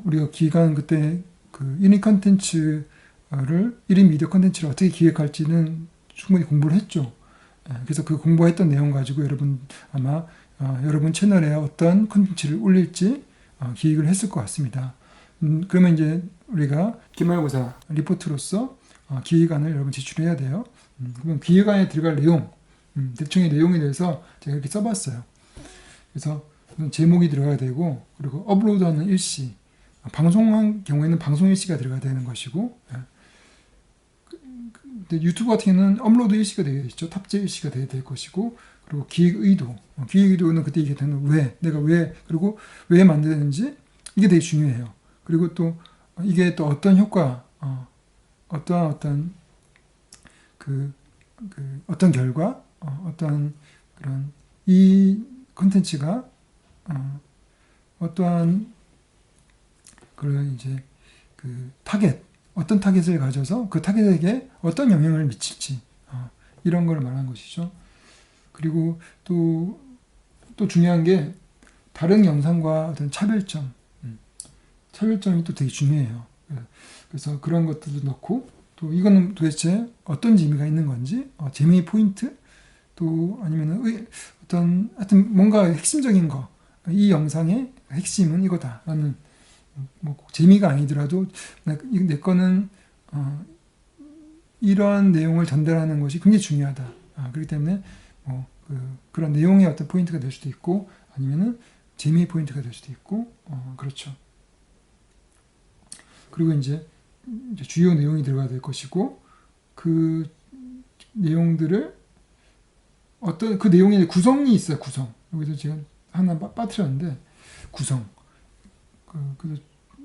우리가 기획한 그때 그 1인 컨텐츠를 1인 미디어 컨텐츠를 어떻게 기획할지는 충분히 공부를 했죠. 그래서 그 공부했던 내용 가지고 여러분 아마 여러분 채널에 어떤 컨텐츠를 올릴지 기획을 했을 것 같습니다. 그러면 이제 우리가 기말고사 리포트로서 기획안을 여러분 제출해야 돼요. 그럼 기획안에 들어갈 내용, 대충의 내용에 대해서 제가 이렇게 써봤어요. 그래서 제목이 들어가야 되고, 그리고 업로드하는 일시, 방송한 경우에는 방송 일시가 들어가야 되는 것이고, 근데 유튜브 같은 경우는 업로드 일시가 되겠죠. 탑재 일시가 돼야 될 것이고, 그리고 기획 의도, 기획 의도는 그때 얘기했던 왜, 내가 왜, 그리고 왜 만드는지 이게 되게 중요해요. 그리고 또 이게 또 어떤 효과, 어떤 어떤 결과, 어떤 그런 이 콘텐츠가 어떠한 그런 이제 그 타겟, 어떤 타겟을 가져서 그 타겟에게 어떤 영향을 미칠지 이런 걸 말하는 것이죠. 그리고 또 중요한 게 다른 영상과 어떤 차별점이 또 되게 중요해요. 그래서 그런 것들도 넣고, 또 이거는 도대체 어떤 재미가 있는 건지, 재미의 포인트, 또 아니면은 하여튼 뭔가 핵심적인 거, 이 영상의 핵심은 이거다라는, 뭐 꼭 재미가 아니더라도 내 거는 이런 내용을 전달하는 것이 굉장히 중요하다. 그렇기 때문에 그런 내용의 어떤 포인트가 될 수도 있고, 아니면은 재미의 포인트가 될 수도 있고, 그렇죠. 그리고 이제 주요 내용이 들어가야 될 것이고, 그 내용들을 그 내용의 구성이 있어요. 구성. 여기서 제가 하나 빠뜨렸는데, 구성. 그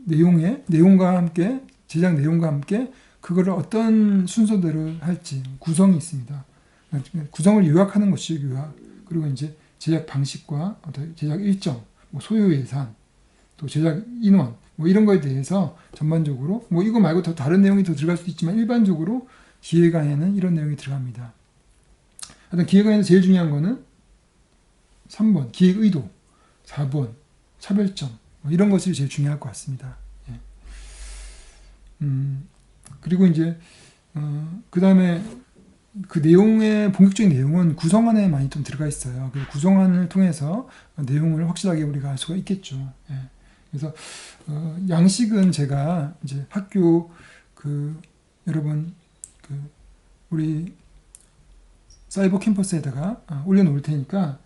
내용과 함께, 제작 내용과 함께 그거를 어떤 순서대로 할지 구성이 있습니다. 구성을 요약하는 것이 요약. 그리고 이제 제작 방식과 제작 일정, 소요 예산, 또 제작 인원, 이런 거에 대해서 전반적으로, 이거 말고 더 다른 내용이 더 들어갈 수도 있지만 일반적으로 기획안에는 이런 내용이 들어갑니다. 하여튼 기획안에서 제일 중요한 거는 3번 기획 의도, 4번 차별점, 이런 것이 제일 중요할 것 같습니다. 예. 그리고 이제 그 다음에 그 내용의 본격적인 내용은 구성안에 많이 좀 들어가 있어요. 그 구성안을 통해서 내용을 확실하게 우리가 알 수가 있겠죠. 예. 그래서 양식은 제가 이제 학교 여러분 우리 사이버 캠퍼스에다가 올려놓을 테니까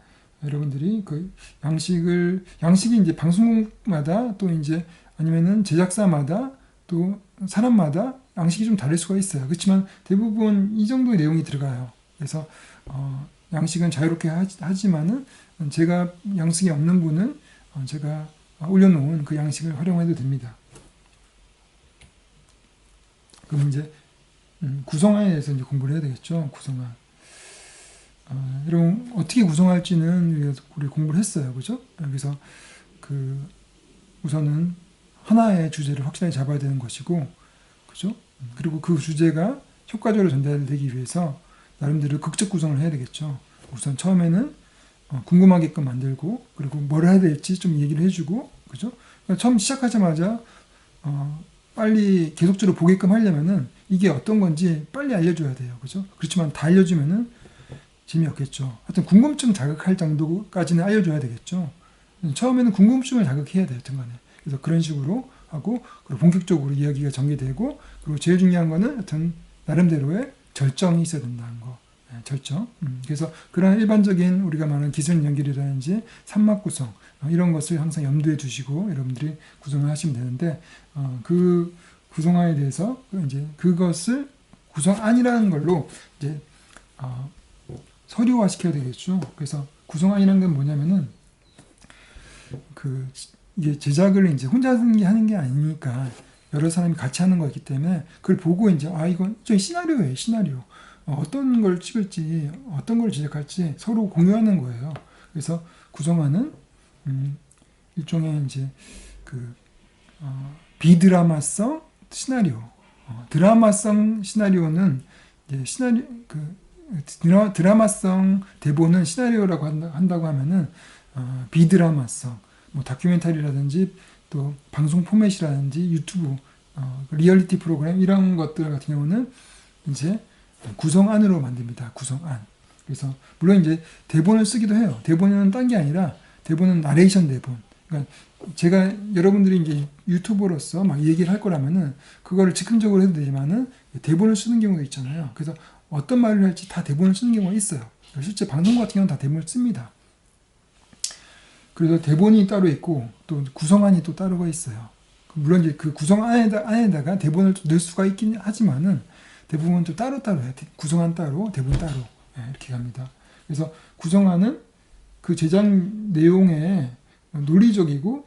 여러분들이 그 양식이 이제 방송마다 또 이제 아니면은 제작사마다 또 사람마다 양식이 좀 다를 수가 있어요. 그렇지만 대부분 이 정도의 내용이 들어가요. 그래서 양식은 자유롭게 하지만은 제가 양식이 없는 분은 제가 올려놓은 그 양식을 활용해도 됩니다. 그럼 이제 구성안에 대해서 이제 공부를 해야 되겠죠. 구성안. 여러분 어떻게 구성할지는 우리 공부를 했어요, 그죠? 그래서 우선은 하나의 주제를 확실하게 잡아야 되는 것이고, 그죠? 그리고 그 주제가 효과적으로 전달되기 위해서 나름대로 극적 구성을 해야 되겠죠. 우선 처음에는 궁금하게끔 만들고, 그리고 뭘 해야 될지 좀 얘기를 해주고, 그죠? 그러니까 처음 시작하자마자 빨리 계속적으로 보게끔 하려면은 이게 어떤 건지 빨리 알려줘야 돼요, 그죠? 그렇지만 다 알려주면은 재미없겠죠. 하여튼 궁금증 자극할 정도까지는 알려줘야 되겠죠. 처음에는 궁금증을 자극해야 돼요, 하여튼간에. 그래서 그런 식으로 하고, 그리고 본격적으로 이야기가 전개되고, 그리고 제일 중요한 거는 하여튼 나름대로의 절정이 있어야 된다는 거. 절정. 그래서 그런 일반적인 우리가 말하는 기술 연결이라든지 산막 구성, 이런 것을 항상 염두에 두시고 여러분들이 구성을 하시면 되는데, 그 구성안에 대해서 이제 그것을 구성안이라는 걸로 이제 서류화 시켜야 되겠죠. 그래서 구성안이라는 건 뭐냐면은 이게 제작을 이제 혼자 하는 게 아니니까 여러 사람이 같이 하는 거기 때문에 그걸 보고 이제 이건 좀 시나리오예요, 시나리오. 어떤 걸 찍을지, 어떤 걸 제작할지 서로 공유하는 거예요. 그래서 구성안은 일종의 이제 비드라마성 시나리오. 드라마성 시나리오는 이제 드라마성 대본은 시나리오라고 한다고 하면은 비드라마성, 다큐멘터리라든지 또 방송 포맷이라든지 유튜브 리얼리티 프로그램 이런 것들 같은 경우는 이제 구성안으로 만듭니다. 구성안. 그래서 물론 이제 대본을 쓰기도 해요. 대본은 딴 게 아니라 대본은 나레이션 대본. 그러니까 제가 여러분들이 이제 유튜버로서 막 얘기를 할 거라면은 그거를 즉흥적으로 해도 되지만은 대본을 쓰는 경우도 있잖아요. 그래서 어떤 말을 할지 다 대본을 쓰는 경우가 있어요. 실제 방송 같은 경우는 다 대본을 씁니다. 그래서 대본이 따로 있고 또 구성안이 또 따로가 있어요. 물론 이제 그 구성안에다가 대본을 넣을 수가 있긴 하지만은 대부분 또 따로따로 해요. 구성안 따로, 대본 따로 이렇게 갑니다. 그래서 구성안은 그 제작 내용에 논리적이고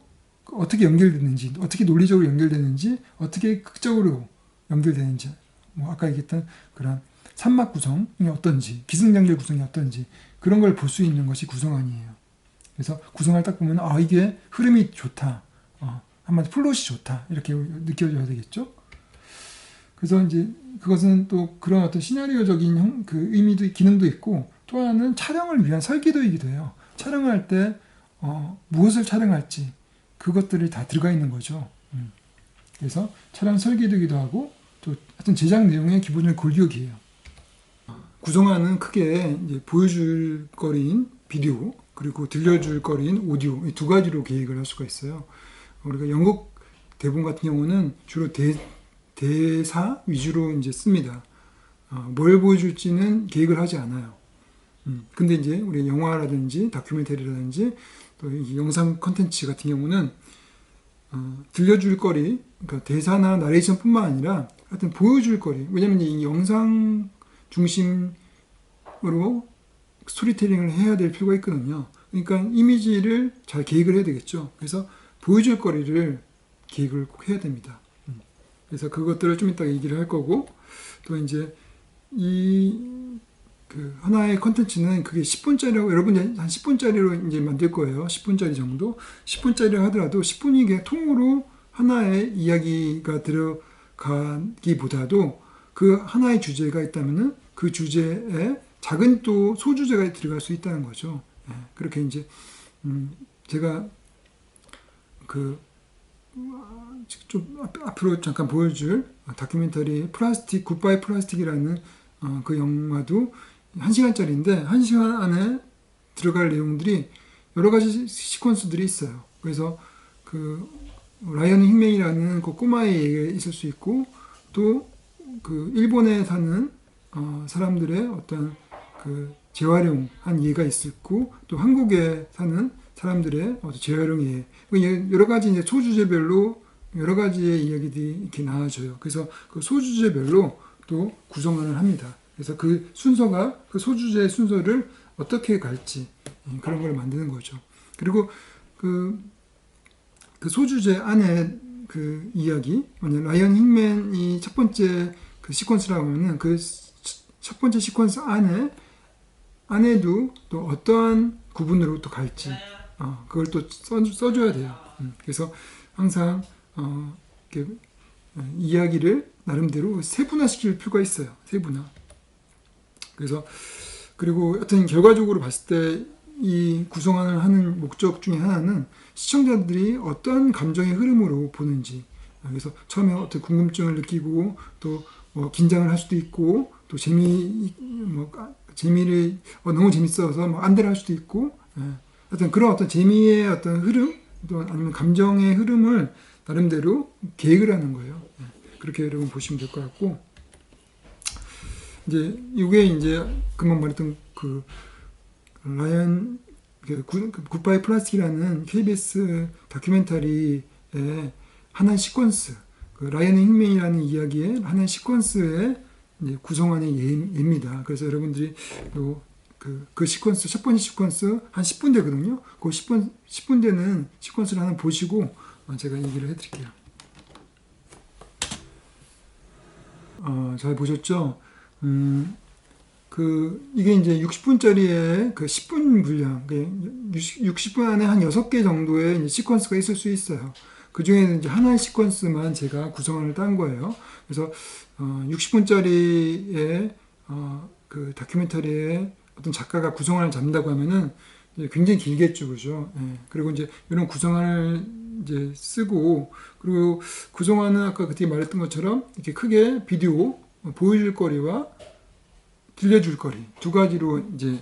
어떻게 연결되는지, 어떻게 논리적으로 연결되는지, 어떻게 극적으로 연결되는지, 뭐 아까 얘기했던 그런 산막 구성이 어떤지, 기승전결 구성이 어떤지 그런 걸 볼 수 있는 것이 구성안이에요. 그래서 구성안을 딱 보면 이게 흐름이 좋다, 한마디 플롯이 좋다 이렇게 느껴져야 되겠죠. 그래서 이제 그것은 또 그런 어떤 시나리오적인 그 의미도 기능도 있고 또 하나는 촬영을 위한 설계도이기도 해요. 촬영할 때 무엇을 촬영할지 그것들이 다 들어가 있는 거죠. 그래서 촬영 설계도이기도 하고 또 하여튼 제작 내용의 기본적인 골격이에요. 구성안은 크게 이제 보여줄 거리인 비디오 그리고 들려줄 거리인 오디오 이 두 가지로 계획을 할 수가 있어요. 우리가 연극 대본 같은 경우는 주로 대사 위주로 이제 씁니다. 뭘 보여줄지는 계획을 하지 않아요. 근데 이제 우리 영화라든지 다큐멘터리라든지 또 이 영상 컨텐츠 같은 경우는 들려줄 거리, 그러니까 대사나 나레이션뿐만 아니라 하여튼 보여줄 거리. 왜냐면 이 영상 중심으로 스토리텔링을 해야 될 필요가 있거든요. 그러니까 이미지를 잘 계획을 해야 되겠죠. 그래서 보여줄 거리를 계획을 꼭 해야 됩니다. 그래서 그것들을 좀 이따 얘기를 할 거고, 또 이제 그 하나의 컨텐츠는 그게 10분짜리라고 여러분이 한 10분짜리로 이제 만들 거예요. 10분짜리 정도. 10분짜리 하더라도 10분이 그냥 통으로 하나의 이야기가 들어가기보다도 그 하나의 주제가 있다면은 그 주제에 작은 또 소주제가 들어갈 수 있다는 거죠. 그렇게 이제 제가 좀 앞으로 잠깐 보여줄 다큐멘터리 플라스틱 굿바이 플라스틱이라는 그 영화도 1시간짜리인데 1시간 안에 들어갈 내용들이 여러 가지 시퀀스들이 있어요. 그래서 그 라이언 힝맨이라는 그 꼬마의 얘기가 있을 수 있고 또 그 일본에 사는 사람들의 어떤 그 재활용한 예가 있고 또 한국에 사는 사람들의 재활용 예 여러 가지 이제 소주제별로 여러 가지의 이야기들이 이렇게 나와져요. 그래서 그 소주제별로 또 구성을 합니다. 그래서 그 순서가 그 소주제의 순서를 어떻게 갈지 그런 걸 만드는 거죠. 그리고 그 소주제 안에 그 이야기, 라이언 힝맨이 첫 번째 그 시퀀스라고 하면은 그 첫 번째 시퀀스 안에도 또 어떠한 구분으로 또 갈지 그걸 또 써줘야 돼요. 그래서 항상 이렇게 이야기를 나름대로 세분화시킬 필요가 있어요. 세분화. 그래서 그리고 하여튼 결과적으로 봤을 때 이 구성안을 하는 목적 중에 하나는 시청자들이 어떤 감정의 흐름으로 보는지 그래서 처음에 어떤 궁금증을 느끼고 또 뭐 긴장을 할 수도 있고 또 재미를 너무 재밌어서 뭐 안대를 할 수도 있고 하여튼 그런 어떤 재미의 어떤 흐름 또 아니면 감정의 흐름을 나름대로 계획을 하는 거예요. 그렇게 여러분 보시면 될 것 같고 이제 이게 이제 금방 말했던 그 라이언 굿바이 플라스틱이라는 KBS 다큐멘터리의 하나의 시퀀스, 그 라이언 힝맨이라는 이야기의 하나의 시퀀스의 이제 구성안의 예입니다. 그래서 여러분들이 그 시퀀스 첫 번째 시퀀스 한 10분 되거든요. 그 10분 되는 시퀀스를 하나 보시고 제가 얘기를 해드릴게요. 잘 보셨죠? 이게 이제 60분짜리의 그 10분 분량, 60분 안에 한 6개 정도의 이제 시퀀스가 있을 수 있어요. 그 중에는 이제 하나의 시퀀스만 제가 구성을 딴 거예요. 그래서 60분짜리의 그 다큐멘터리의 어떤 작가가 구성안을 잡는다고 하면은 굉장히 길겠죠, 그죠? 그리고 이제 이런 구성안을 이제 쓰고, 그리고 구성하는 아까 그때 말했던 것처럼 이렇게 크게 비디오 보여줄 거리와 들려줄 거리 두 가지로 이제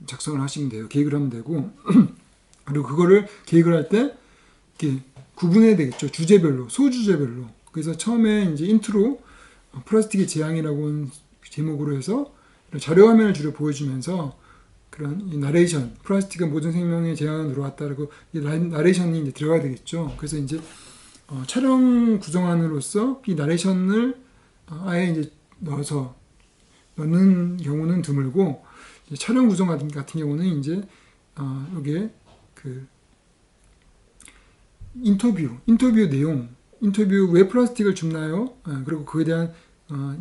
작성을 하시면 돼요. 계획을 하면 되고 그리고 그거를 계획을 할 때 이렇게 구분해야 되겠죠. 주제별로, 소주제별로. 그래서 처음에 이제 인트로 플라스틱의 재앙이라고 제목으로 해서 자료 화면을 주로 보여주면서 그런 이 나레이션, 플라스틱은 모든 생명의 재앙으로 들어왔다라고 이 나레이션이 이제 들어가야 되겠죠. 그래서 이제 촬영 구성안으로서 이 나레이션을 아예 이제 넣는 경우는 드물고, 촬영 구성 같은 경우는 이제 여기에 그 인터뷰 내용, 인터뷰 왜 플라스틱을 줍나요? 그리고 그에 대한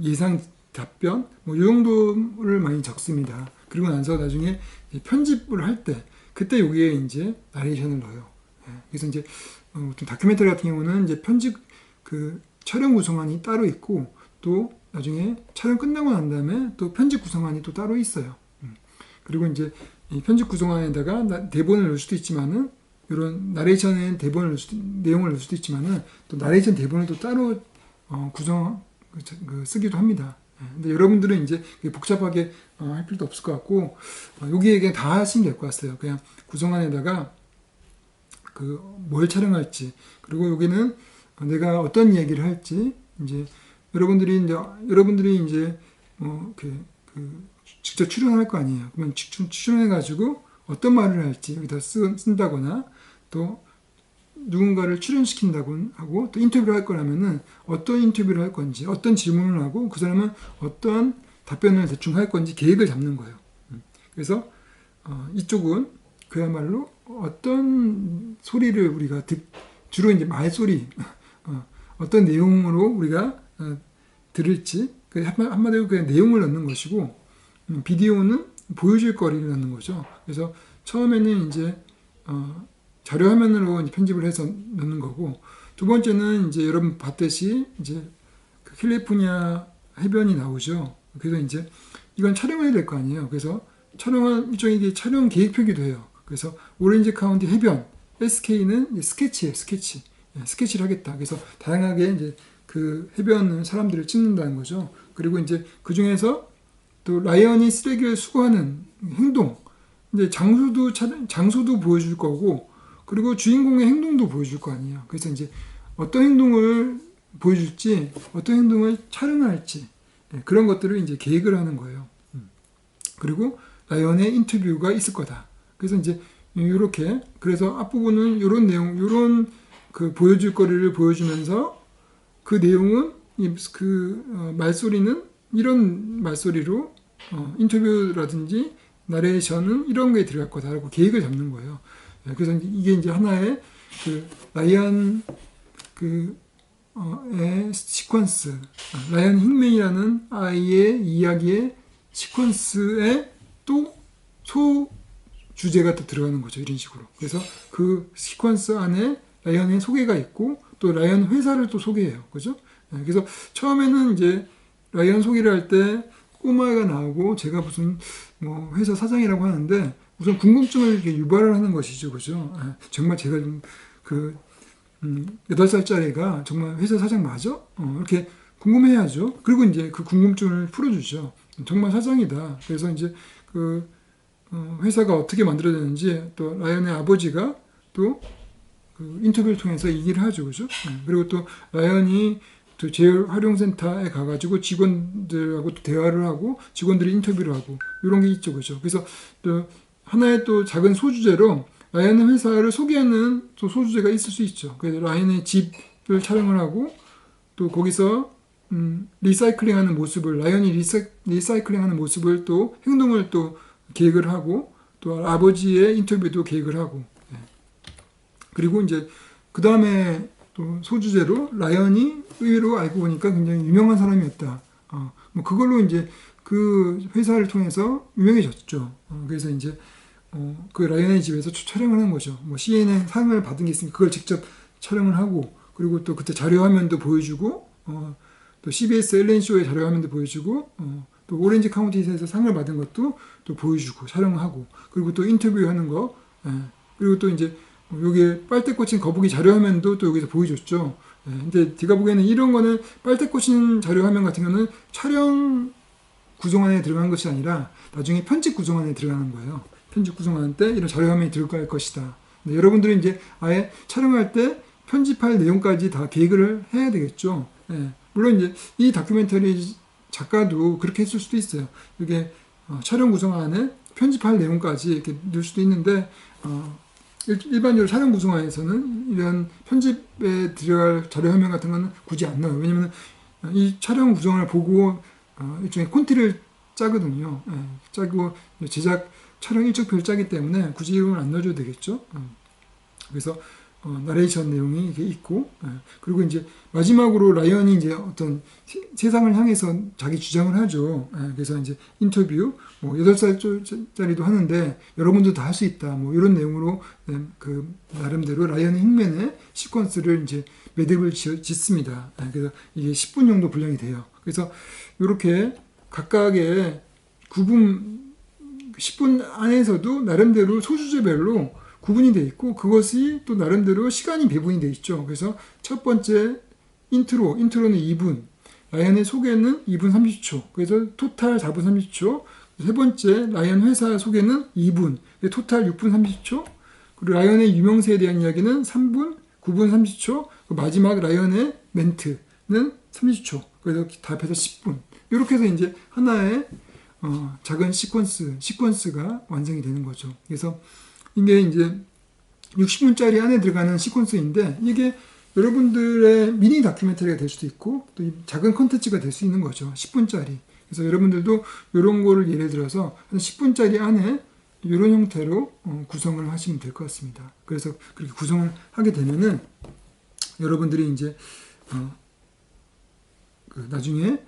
예상 답변, 뭐 이 정도를 많이 적습니다. 그리고 나서 나중에 편집을 할 때, 그때 여기에 이제 나레이션을 넣어요. 그래서 이제 다큐멘터리 같은 경우는 이제 그 촬영 구성안이 따로 있고, 또 나중에 촬영 끝나고 난 다음에 또 편집 구성안이 또 따로 있어요. 그리고 이제 이 편집 구성안에다가 대본을 넣을 수도 있지만은, 이런 나레이션에 내용을 넣을 수도 있지만은, 또 나레이션 대본을 또 따로 쓰기도 합니다. 근데 여러분들은 이제 복잡하게 할 필요도 없을 것 같고, 여기에 그냥 다 하시면 될 것 같아요. 그냥 구성안에다가 뭘 촬영할지, 그리고 여기는 내가 어떤 이야기를 할지, 이제 여러분들이 이제 직접 출연할 거 아니에요. 그러면 출연해가지고 어떤 말을 할지 여기다 쓴다거나, 또 누군가를 출연시킨다고 하고, 또 인터뷰를 할 거라면은 어떤 인터뷰를 할 건지, 어떤 질문을 하고 그 사람은 어떤 답변을 대충 할 건지 계획을 잡는 거예요. 그래서 이쪽은 그야말로 어떤 소리를 우리가 주로 이제 말소리, 어떤 내용으로 우리가 들을지, 한마디로 그냥 내용을 넣는 것이고, 비디오는 보여줄 거리를 넣는 거죠. 그래서 처음에는 이제 자료 화면으로 이제 편집을 해서 넣는 거고, 두 번째는 이제 여러분 봤듯이 이제 그 캘리포니아 해변이 나오죠. 그래서 이제 이건 촬영해야 될 거 아니에요. 그래서 일종의 촬영 계획표기도 해요. 그래서 오렌지 카운티 해변, SK는 스케치예요, 스케치. 스케치를 하겠다. 그래서 다양하게 이제 그 해변 사람들을 찍는다는 거죠. 그리고 이제 그 중에서 또 라이언이 쓰레기를 수거하는 행동, 이제 장소도 보여줄 거고, 그리고 주인공의 행동도 보여줄 거 아니에요. 그래서 이제 어떤 행동을 보여줄지, 어떤 행동을 촬영할지, 그런 것들을 이제 계획을 하는 거예요. 그리고 라이언의 인터뷰가 있을 거다. 그래서 이제 이렇게, 그래서 앞부분은 이런 내용, 이런 보여줄 거리를 보여주면서, 그 내용은 말소리는 이런 말소리로 인터뷰라든지 나레이션은 이런 게 들어갈 거다라고 계획을 잡는 거예요. 그래서 이게 이제 하나의 라이언 의 시퀀스, 라이언 힝맨이라는 아이의 이야기의 시퀀스에 또 주제가 또 들어가는 거죠. 이런 식으로. 그래서 그 시퀀스 안에 라이언의 소개가 있고, 또 라이언 회사를 또 소개해요. 그죠? 그래서 처음에는 이제 라이언 소개를 할 때 꼬마가 나오고, 제가 무슨 회사 사장이라고 하는데, 우선 궁금증을 이렇게 유발을 하는 것이죠. 그죠? 정말 제가 좀 8살짜리가 정말 회사 사장 맞아? 이렇게 궁금해야죠. 그리고 이제 그 궁금증을 풀어주죠. 정말 사장이다. 그래서 이제 회사가 어떻게 만들어졌는지, 또 라이언의 아버지가 또 인터뷰를 통해서 얘기를 하죠. 그죠? 그리고 또 라이언이 또 재활용센터에 가가지고 직원들하고 또 대화를 하고, 직원들이 인터뷰를 하고, 이런 게 있죠. 그죠? 그래서 또 하나의 또 작은 소주제로 라이언의 회사를 소개하는 또 소주제가 있을 수 있죠. 그래서 라이언의 집을 촬영을 하고, 또 거기서 리사이클링하는 모습을, 라이언이 리사이클링하는 모습을, 또 행동을 또 계획을 하고, 또 아버지의 인터뷰도 계획을 하고, 그리고 이제 그 다음에 또 소주제로 라이언이 의외로 알고 보니까 굉장히 유명한 사람이었다. 그걸로 이제 그 회사를 통해서 유명해졌죠. 그래서 이제 그 라이언의 집에서 촬영을 하는 거죠. CNN 상을 받은 게 있으니까 그걸 직접 촬영을 하고, 그리고 또 그때 자료 화면도 보여주고, 또 CBS 엘렌 쇼의 자료 화면도 보여주고, 또 오렌지 카운티에서 상을 받은 것도 또 보여주고 촬영하고, 그리고 또 인터뷰하는 거, 그리고 또 이제 여기 빨대 꽂힌 거북이 자료 화면도 또 여기서 보여줬죠. 근데 제가 보기에는 이런 거는 빨대 꽂힌 자료 화면 같은 거는 촬영 구성안에 들어간 것이 아니라 나중에 편집 구성안에 들어가는 거예요. 편집 구성안 때 이런 자료 화면이 들어갈 것이다. 여러분들은 이제 아예 촬영할 때 편집할 내용까지 다 계획을 해야 되겠죠. 물론 이제 이 다큐멘터리 작가도 그렇게 했을 수도 있어요. 이게 촬영 구성안에 편집할 내용까지 이렇게 넣을 수도 있는데 일반적으로 촬영 구성안에서는 이런 편집에 들어갈 자료 화면 같은 거는 굳이 안 넣어요. 왜냐면 이 촬영 구성을 보고 일종의 콘티를 짜거든요. 짜고 제작 촬영 일정표를 짜기 때문에 굳이 이런 걸 안 넣어줘도 되겠죠. 그래서 나레이션 내용이 이게 있고, 그리고 이제 마지막으로 라이언이 이제 어떤 세상을 향해서 자기 주장을 하죠. 그래서 이제 인터뷰, 뭐 8살짜리도 하는데 여러분도 다 할 수 있다. 뭐 이런 내용으로 그 나름대로 라이언의 흉맨의 시퀀스를 이제 매듭을 짓습니다. 그래서 이게 10분 정도 분량이 돼요. 그래서 이렇게 각각의 10분 안에서도 나름대로 소주제별로 구분이 되어 있고 그것이 또 나름대로 시간이 배분이 되어 있죠. 그래서 첫 번째 인트로는 2분, 라이언의 소개는 2분 30초, 그래서 토탈 4분 30초, 세 번째 라이언 회사 소개는 2분, 토탈 6분 30초, 그리고 라이언의 유명세에 대한 이야기는 3분 9분 30초, 마지막 라이언의 멘트는 30초, 그래서 다 합해서 10분. 이렇게 해서 이제 하나의 작은 시퀀스가 완성이 되는 거죠. 그래서 이게 이제 60분짜리 안에 들어가는 시퀀스인데 이게 여러분들의 미니 다큐멘터리가 될 수도 있고 또 작은 컨텐츠가 될 수 있는 거죠. 10분짜리. 그래서 여러분들도 이런 거를 예를 들어서 한 10분짜리 안에 이런 형태로 구성을 하시면 될 것 같습니다. 그래서 그렇게 구성을 하게 되면은 여러분들이 이제 나중에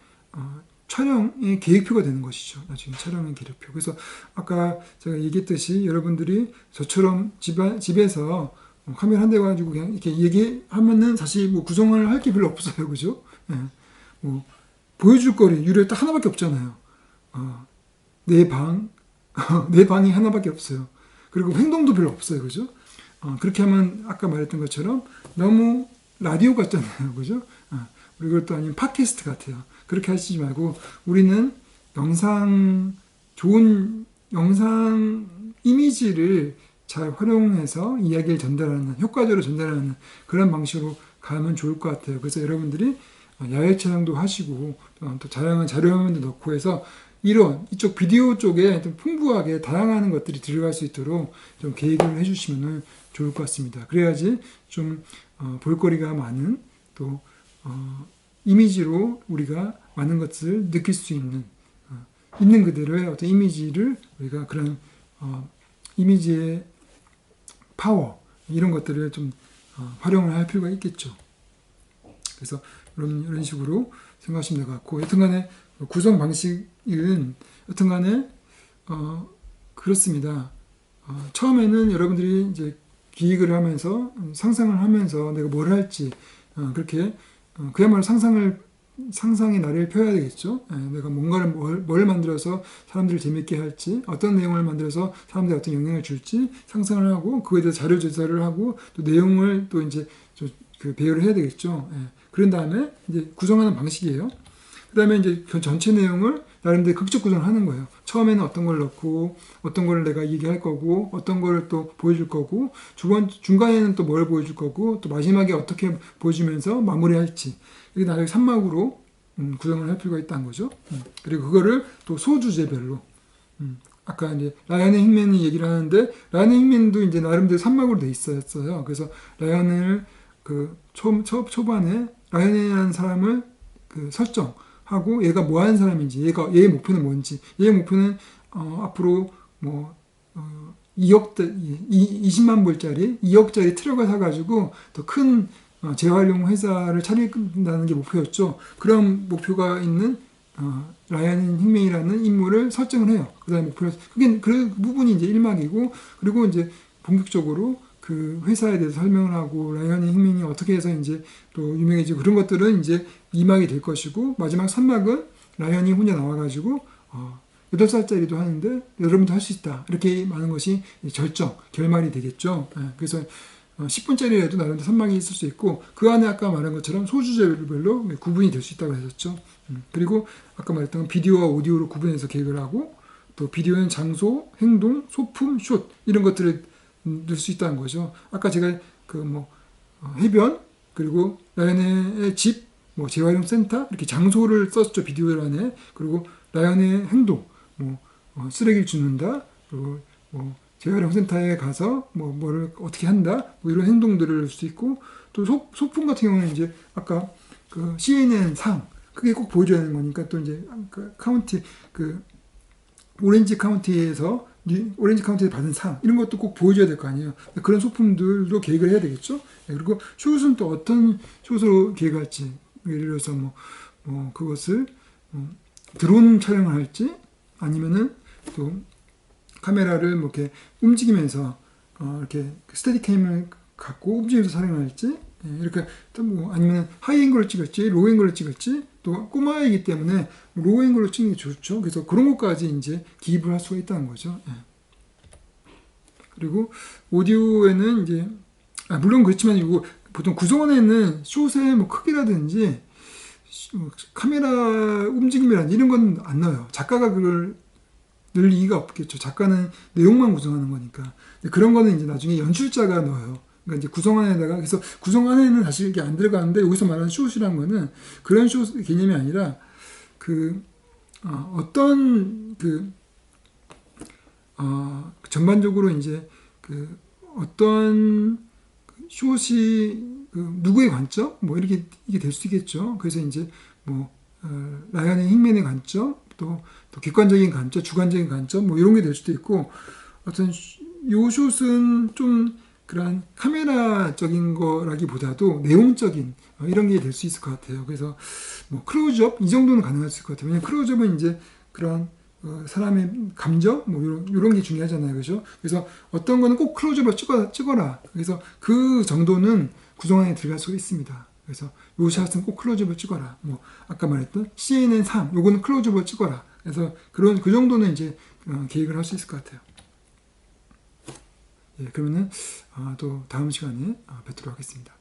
촬영의 계획표가 되는 것이죠. 나중에 촬영의 계획표. 그래서 아까 제가 얘기했듯이 여러분들이 저처럼 집에서 카메라 한 대 가지고 그냥 이렇게 얘기하면은 사실 뭐 구성을 할 게 별로 없어요. 그죠? 뭐 보여줄 거리 유래 딱 하나밖에 없잖아요. 내 방이 하나밖에 없어요. 그리고 행동도 별로 없어요. 그죠? 그렇게 하면 아까 말했던 것처럼 너무 라디오 같잖아요. 그죠? 그리고 또 아니면 팟캐스트 같아요. 그렇게 하시지 말고 우리는 좋은 영상 이미지를 잘 활용해서 이야기를 전달하는, 효과적으로 전달하는 그런 방식으로 가면 좋을 것 같아요. 그래서 여러분들이 야외 촬영도 하시고 또 다양한 자료화면도 넣고 해서 이쪽 비디오 쪽에 좀 풍부하게 다양한 것들이 들어갈 수 있도록 좀 계획을 해주시면 좋을 것 같습니다. 그래야지 좀 볼거리가 많은 또 이미지로 우리가 많은 것을 느낄 수 있는 있는 그대로의 어떤 이미지를 우리가 그런 이미지의 파워 이런 것들을 좀 활용을 할 필요가 있겠죠. 그래서 이런 식으로 생각하시면 될 것 같고 여튼간에 구성 방식은 여튼간에 그렇습니다. 처음에는 여러분들이 이제 기획을 하면서 상상을 하면서 내가 뭘 할지 그렇게 그야말로 상상의 나래를 펴야 되겠죠. 내가 뭔가를 뭘 만들어서 사람들을 재밌게 할지, 어떤 내용을 만들어서 사람들이 어떤 영향을 줄지 상상을 하고 그거에 대해서 자료 조사를 하고 또 내용을 또 이제 배열을 해야 되겠죠. 그런 다음에 이제 구성하는 방식이에요. 그 다음에 이제 그 전체 내용을 나름대로 극적 구성을 하는 거예요. 처음에는 어떤 걸 넣고, 어떤 걸 내가 얘기할 거고, 어떤 걸 또 보여줄 거고, 중간에는 또 뭘 보여줄 거고, 또 마지막에 어떻게 보여주면서 마무리할지. 이게 나중에 3막으로 구성을 할 필요가 있다는 거죠. 그리고 그거를 또 소주제별로. 아까 이제 라이언의 흉맨이 얘기를 하는데, 라이언의 흉맨도 이제 나름대로 3막으로 돼 있었어요. 그래서 라이언을 초반에 라이언이라는 사람을 설정하고 얘가 뭐 하는 사람인지, 얘의 목표는 뭔지, 얘의 목표는 앞으로 뭐 20만 불짜리 2억짜리 트럭을 사가지고 더 큰 재활용 회사를 차린다는 게 목표였죠. 그런 목표가 있는 라이언 흉맨이라는 인물을 설정을 해요. 그 다음에 목표를 그 부분이 이제 1막이고 그리고 이제 본격적으로 그 회사에 대해서 설명을 하고 라이언 흉맨이 어떻게 해서 이제 또 유명해지고 그런 것들은 이제 2막이 될 것이고 마지막 3막은 라이언이 혼자 나와가지고 8살짜리도 하는데 여러분도 할 수 있다. 이렇게 많은 것이 결말이 되겠죠. 그래서 10분짜리라도 나름대로 선망이 있을 수 있고 그 안에 아까 말한 것처럼 소주제별로 구분이 될 수 있다고 했었죠. 그리고 아까 말했던 비디오와 오디오로 구분해서 계획을 하고 또 비디오는 장소, 행동, 소품, 숏 이런 것들을 넣을 수 있다는 거죠. 아까 제가 해변 그리고 라이언의 집, 재활용 센터 이렇게 장소를 썼죠. 비디오 안에. 그리고 라이언의 행동, 쓰레기를 줍는다. 그리고 재활용 센터에 가서 뭐를 어떻게 한다. 이런 행동들을 할 수 있고 또 소품 같은 경우는 이제 아까 그 CNN 상 그게 꼭 보여줘야 하는 거니까 또 이제 그 카운티 오렌지 카운티에서 받은 상 이런 것도 꼭 보여줘야 될 거 아니에요. 그런 소품들도 계획을 해야 되겠죠. 그리고 숏은 또 어떤 숏으로 계획할지 예를 들어서 그것을 드론 촬영을 할지 아니면은 또 카메라를 이렇게 움직이면서 이렇게 스테디캠을 갖고 움직이면서 촬영할지 이렇게 또 아니면 하이앵글로 찍을지 로우앵글로 찍을지 또 꼬마이기 때문에 로우앵글로 찍는 게 좋죠. 그래서 그런 것까지 이제 기입을 할 수가 있다는 거죠. 그리고 오디오에는 이제 물론 그렇지만 이거 보통 구성원에는 숏의 크기라든지 카메라 움직임이라든지 이런 건 안 넣어요. 작가가 그걸 늘 이유가 없겠죠. 작가는 내용만 구성하는 거니까. 그런 거는 이제 나중에 연출자가 넣어요. 그러니까 이제 구성안에다가 그래서 구성안에는 사실 이게 안 들어가는데 여기서 말하는 숏이라는 거는 그런 숏 개념이 아니라 전반적으로 이제 어떤 숏이 누구의 관점 이게 될 수 있겠죠. 그래서 이제 라이언의 힝맨의 관점 또 객관적인 관점, 주관적인 관점 이런 게 될 수도 있고 어떤 요 숏은 좀 그런 카메라적인 거라기보다도 내용적인 이런 게 될 수 있을 것 같아요. 그래서 클로즈업 이 정도는 가능할 수 있을 것 같아요. 왜냐면 클로즈업은 이제 그런 사람의 감정 이런 게 중요하잖아요, 그죠? 그래서 어떤 거는 꼭 클로즈업을 찍어라. 그래서 그 정도는 구성안에 들어갈 수가 있습니다. 그래서 요 샷은 꼭 클로즈업을 찍어라. 아까 말했던 CNN 3 요거는 클로즈업을 찍어라. 그래서 그 정도는 이제 계획을 할 수 있을 것 같아요. 그러면은 또 다음 시간에 뵙도록 하겠습니다.